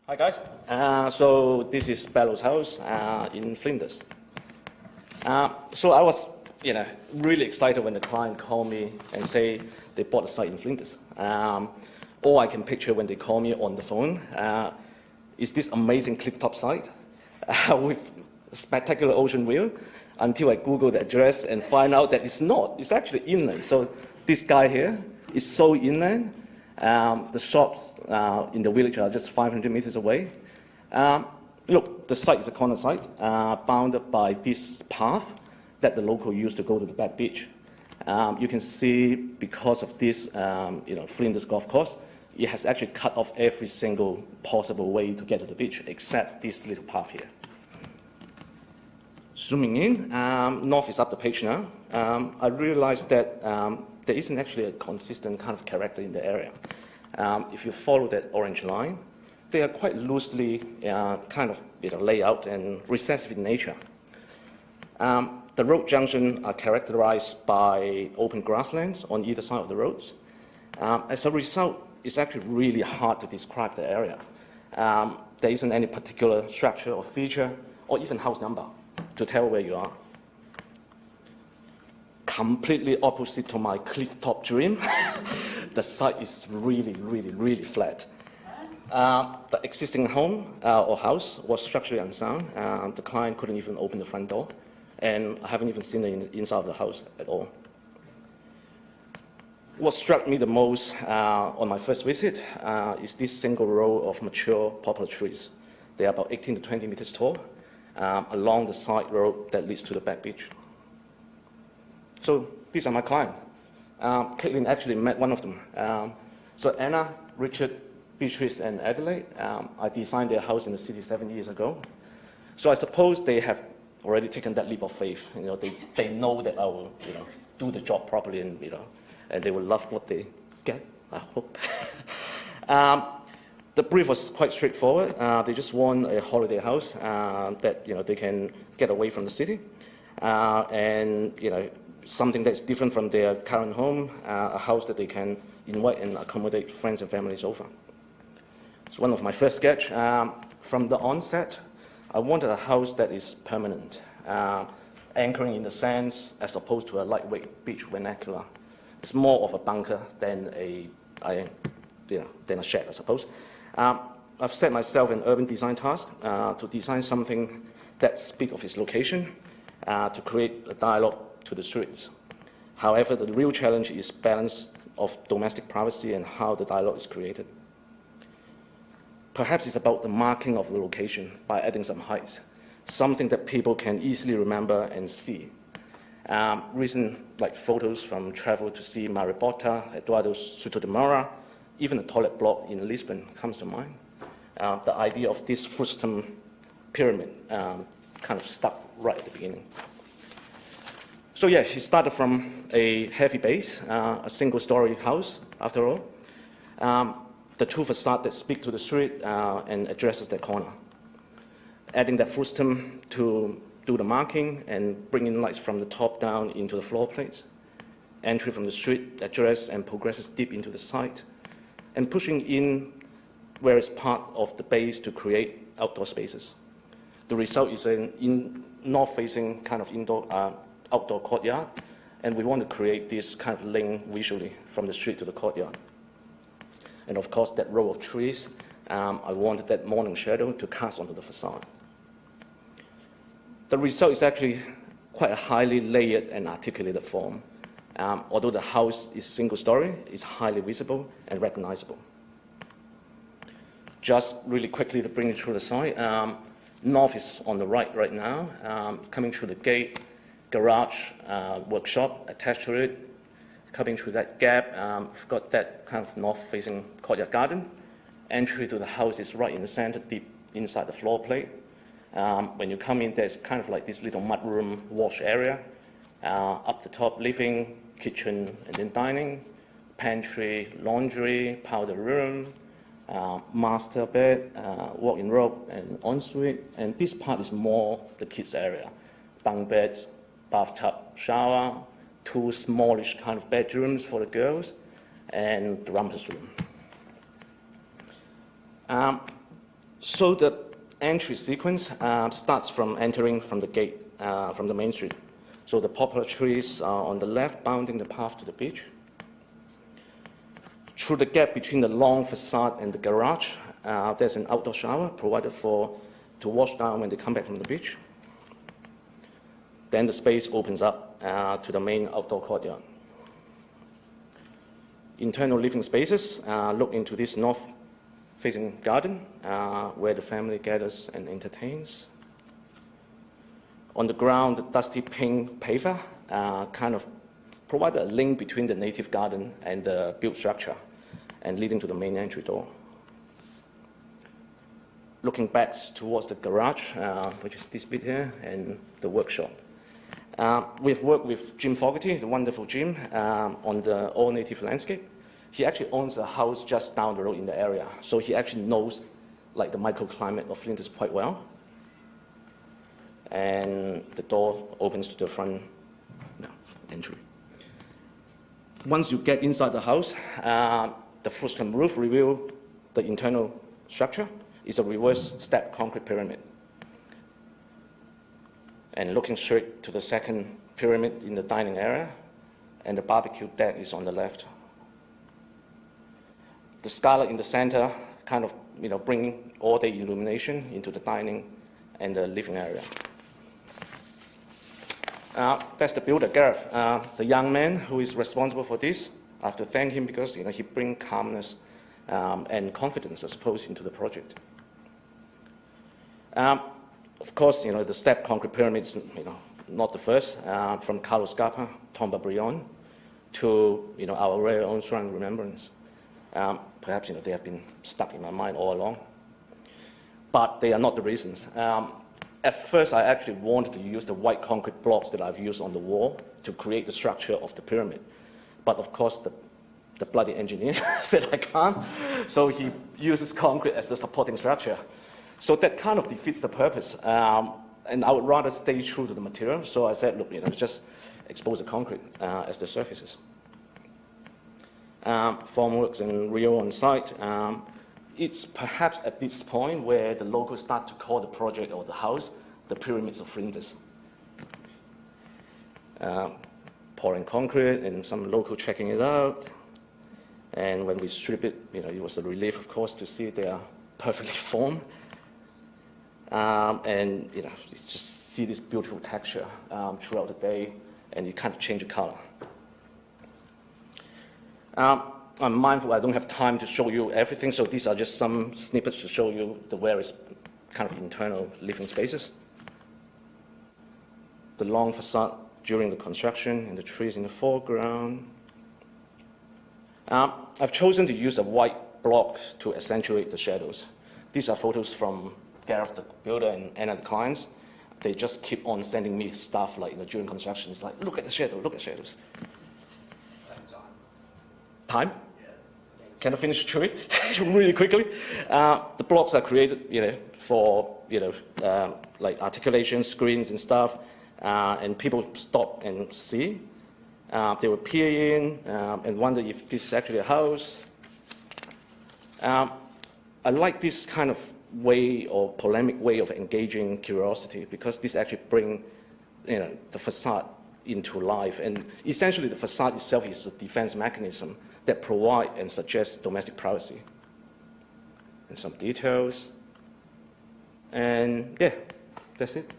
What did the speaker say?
Hi guys. So this is Bellows House in Flinders. So I was, really excited when the client called me and say they bought a site in Flinders. All I can picture when they call me on the phone is this amazing clifftop site with a spectacular ocean view. Until I Google the address and find out that it's not. It's actually inland. So this guy here is so inland. The shops in the village are just 500 meters away. Look, the site is a corner site bounded by this path that the local used to go to the back beach. You can see because of this, Flinders Golf Course, it has actually cut off every single possible way to get to the beach except this little path here. Zooming in, north is up the page now. I realized that there isn't actually a consistent kind of character in the area. If you follow that orange line, they are quite loosely kind of laid out and recessive in nature. The road junctions are characterized by open grasslands on either side of the roads. As a result, it's actually really hard to describe the area. There isn't any particular structure or feature or even house number to tell where you are. Completely opposite to my clifftop dream, the site is really flat. The existing home or house was structurally unsound. The client couldn't even open the front door, and I haven't even seen the inside of the house at all. What struck me the most on my first visit is this single row of mature poplar trees. They are about 18 to 20 meters tall along the side road that leads to the back beach. So these are my clients. Caitlin actually met one of them. So Anna, Richard, Beatrice, and Adelaide, I designed their house in the city 7 years ago. So I suppose they have already taken that leap of faith. They know that I will, do the job properly, and and they will love what they get, I hope. The brief was quite straightforward. They just want a holiday house that they can get away from the city, and something that's different from their current home, a house that they can invite and accommodate friends and families over. It's one of my first sketch. From the onset, I wanted a house that is permanent, anchoring in the sands as opposed to a lightweight beach vernacular. It's more of a bunker than a shed, I suppose. I've set myself an urban design task to design something that speaks of its location, to create a dialogue to the streets. However, the real challenge is balance of domestic privacy and how the dialogue is created. Perhaps it's about the marking of the location by adding some heights, something that people can easily remember and see. Recent photos from travel to see Maribotta, Eduardo Souto de Moura, even the toilet block in Lisbon comes to mind. The idea of this frustum pyramid kind of stuck right at the beginning. So yeah, he started from a heavy base, a single-story house, after all. The two facades that speak to the street and addresses that corner. Adding that frustum to do the marking and bringing lights from the top down into the floor plates. Entry from the street, address, and progresses deep into the site. And pushing in various part of the base to create outdoor spaces. The result is an north-facing kind of outdoor courtyard, and we want to create this kind of link visually from the street to the courtyard. And of course, that row of trees, I wanted that morning shadow to cast onto the facade. The result is actually quite a highly layered and articulated form. Although the house is single-story, it's highly visible and recognizable. Just really quickly to bring you through the site. North is on the right now, coming through the gate, garage, workshop attached to it. Coming through that gap, we've got that kind of north-facing courtyard garden. Entry to the house is right in the center, deep inside the floor plate. When you come in, there's kind of like this little mudroom wash area. Up the top, living, kitchen, and then dining, pantry, laundry, powder room, master bed, walk-in robe, and ensuite. And this part is more the kids' area. Bunk beds, bathtub, shower, two smallish kind of bedrooms for the girls, and the rumpus room. So the entry sequence starts from entering from the gate, from the main street. So the poplar trees are on the left, bounding the path to the beach. Through the gap between the long facade and the garage, there's an outdoor shower provided to wash down when they come back from the beach. Then the space opens up to the main outdoor courtyard. Internal living spaces look into this north-facing garden where the family gathers and entertains. On the ground, the dusty pink paver kind of provided a link between the native garden and the built structure and leading to the main entry door. Looking back towards the garage, which is this bit here, and the workshop. We've worked with Jim Fogarty, the wonderful Jim, on the all-native landscape. He actually owns a house just down the road in the area, so he actually knows like the microclimate of Flinders quite well. And the door opens to the front entry. Once you get inside the house, the frustum roof reveals the internal structure. It's a reverse step concrete pyramid. And looking straight to the second pyramid in the dining area, and the barbecue deck is on the left. The skylight in the center kind of bringing all-day illumination into the dining and the living area. That's the builder, Gareth, the young man who is responsible for this. I have to thank him because he brings calmness and confidence, I suppose, into the project. Of course, the step concrete pyramids, not the first, from Carlo Scarpa, Tomba Brion, to our very own Shrine of Remembrance. Perhaps they have been stuck in my mind all along, but they are not the reasons. At first, I actually wanted to use the white concrete blocks that I've used on the wall to create the structure of the pyramid. But of course, the bloody engineer said I can't, so he uses concrete as the supporting structure. So that kind of defeats the purpose, and I would rather stay true to the material. So I said, look, just expose the concrete as the surfaces. Formworks and Rio on site. It's perhaps at this point where the locals start to call the project or the house the Pyramids of Flinders. Pouring concrete and some local checking it out. And when we strip it, it was a relief, of course, to see they are perfectly formed. And you just see this beautiful texture throughout the day, and you kind of change the color. I'm mindful I don't have time to show you everything, so these are just some snippets to show you the various kind of internal living spaces. The long facade during the construction and the trees in the foreground. I've chosen to use a white block to accentuate the shadows. These are photos from Gareth, the builder, and Anna, the clients. They just keep on sending me stuff like during construction. It's like, look at the shadow, look at shadows. That's time. Time? Can I finish chewing really quickly? The blocks are created, for like articulation screens and stuff, and people stop and see. They will peer in and wonder if this is actually a house. I like this kind of way or polemic way of engaging curiosity because this actually brings the facade into life, and essentially the facade itself is a defense mechanism that provide and suggest domestic privacy. And some details. And yeah, that's it.